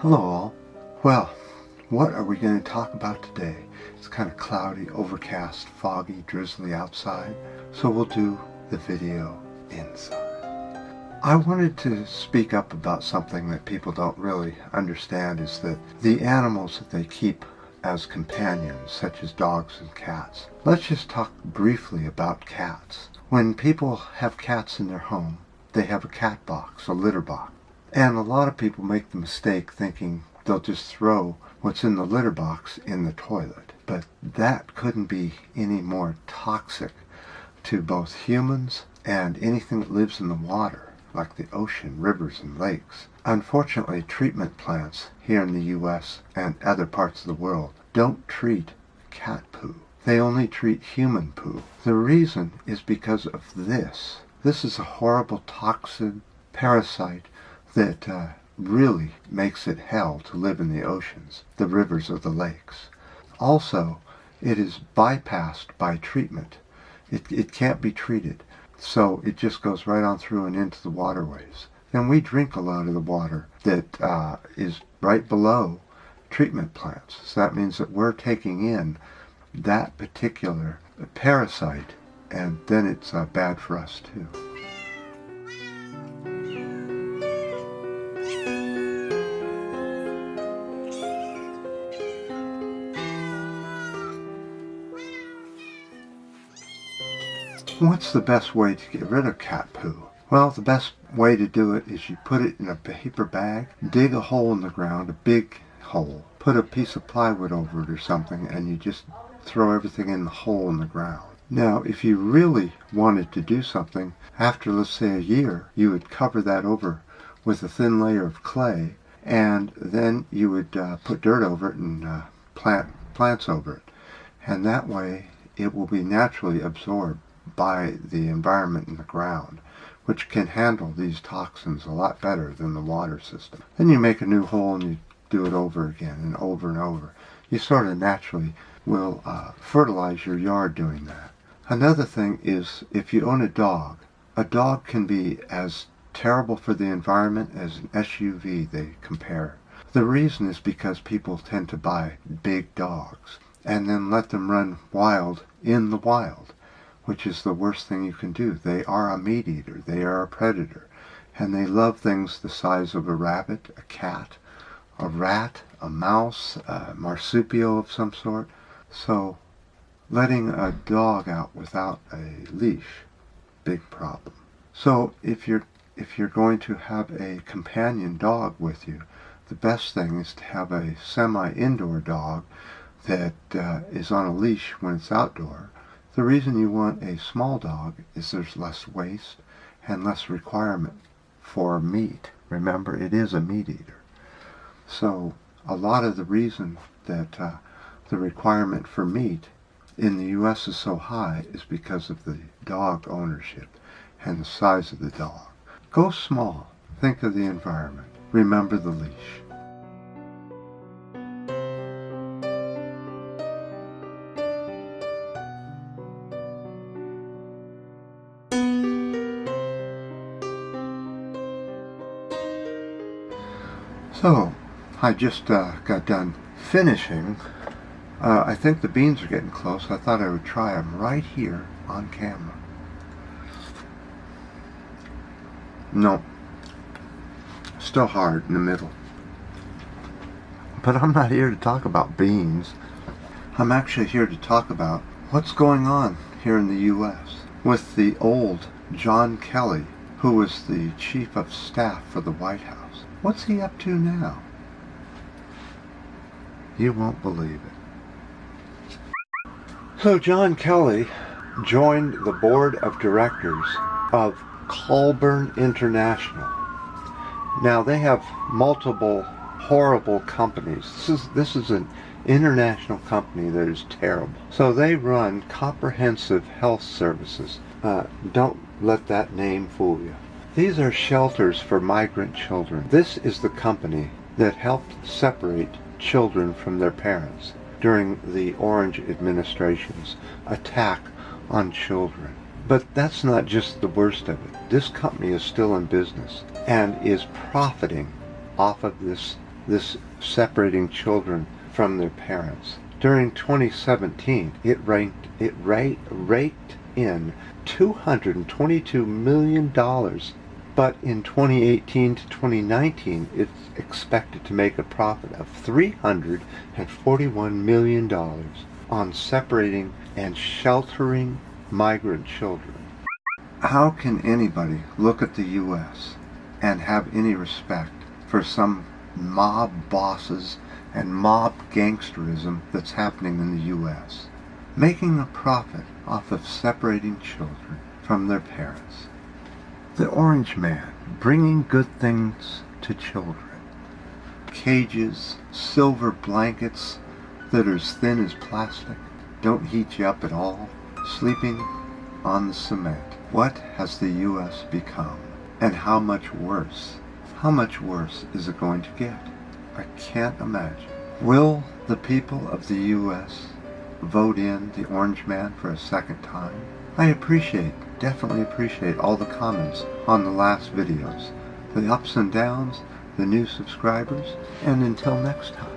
Hello all. Well, what are we going to talk about today? It's kind of cloudy, overcast, foggy, drizzly outside, so we'll do the video inside. I wanted to speak up about something that people don't really understand, is that the animals that they keep as companions, such as dogs and cats. Let's just talk briefly about cats. When people have cats in their home, they have a cat box, a litter box. And a lot of people make the mistake thinking they'll just throw what's in the litter box in the toilet. But that couldn't be any more toxic to both humans and anything that lives in the water, like the ocean, rivers, and lakes. Unfortunately, treatment plants here in the U.S. and other parts of the world don't treat cat poo. They only treat human poo. The reason is because of this. This is a horrible toxin, parasite, that really makes it hell to live in the oceans, the rivers, or the lakes. Also, it is bypassed by treatment. It can't be treated, so it just goes right on through and into the waterways. And we drink a lot of the water that is right below treatment plants. So that means that we're taking in that particular parasite, and then it's bad for us too. What's the best way to get rid of cat poo? Well, the best way to do it is you put it in a paper bag, dig a hole in the ground, a big hole, put a piece of plywood over it or something, and you just throw everything in the hole in the ground. Now, if you really wanted to do something, after, let's say, a year, you would cover that over with a thin layer of clay, and then you would put dirt over it and plant plants over it. And that way, it will be naturally absorbed by the environment in the ground, which can handle these toxins a lot better than the water system. Then you make a new hole and you do it over again and over and over. You sort of naturally will fertilize your yard doing that. Another thing is, if you own a dog can be as terrible for the environment as an SUV, they compare. The reason is because people tend to buy big dogs and then let them run wild in the wild, which is the worst thing you can do. They are a meat eater, they are a predator, and they love things the size of a rabbit, a cat, a rat, a mouse, a marsupial of some sort. So letting a dog out without a leash, big problem. So if you're going to have a companion dog with you, the best thing is to have a semi-indoor dog that is on a leash when it's outdoor. The reason you want a small dog is there's less waste and less requirement for meat. Remember, it is a meat eater. So a lot of the reason that the requirement for meat in the U.S. is so high is because of the dog ownership and the size of the dog. Go small. Think of the environment. Remember the leash. So, I just got done finishing. I think the beans are getting close. I thought I would try them right here on camera. No, still hard in the middle. But I'm not here to talk about beans. I'm actually here to talk about what's going on here in the U.S. with the old John Kelly, who was the chief of staff for the White House. What's he up to now? You won't believe it. So John Kelly joined the board of directors of Caliburn International. Now they have multiple horrible companies. This is an international company that is terrible. So they run comprehensive health services. Don't let that name fool you. These are shelters for migrant children. This is the company that helped separate children from their parents during the Orange administration's attack on children. But that's not just the worst of it. This company is still in business and is profiting off of this this separating children from their parents. During 2017, it raked in $222 million, but in 2018 to 2019, it's expected to make a profit of $341 million on separating and sheltering migrant children. How can anybody look at the U.S. and have any respect for some mob bosses and mob gangsterism that's happening in the U.S., making a profit off of separating children from their parents? The Orange Man, bringing good things to children. Cages, silver blankets that are as thin as plastic, don't heat you up at all, sleeping on the cement. What has the U.S. become? And how much worse? How much worse is it going to get? I can't imagine. Will the people of the U.S. vote in the Orange Man for a second time? I definitely appreciate all the comments on the last videos, the ups and downs, the new subscribers, and until next time.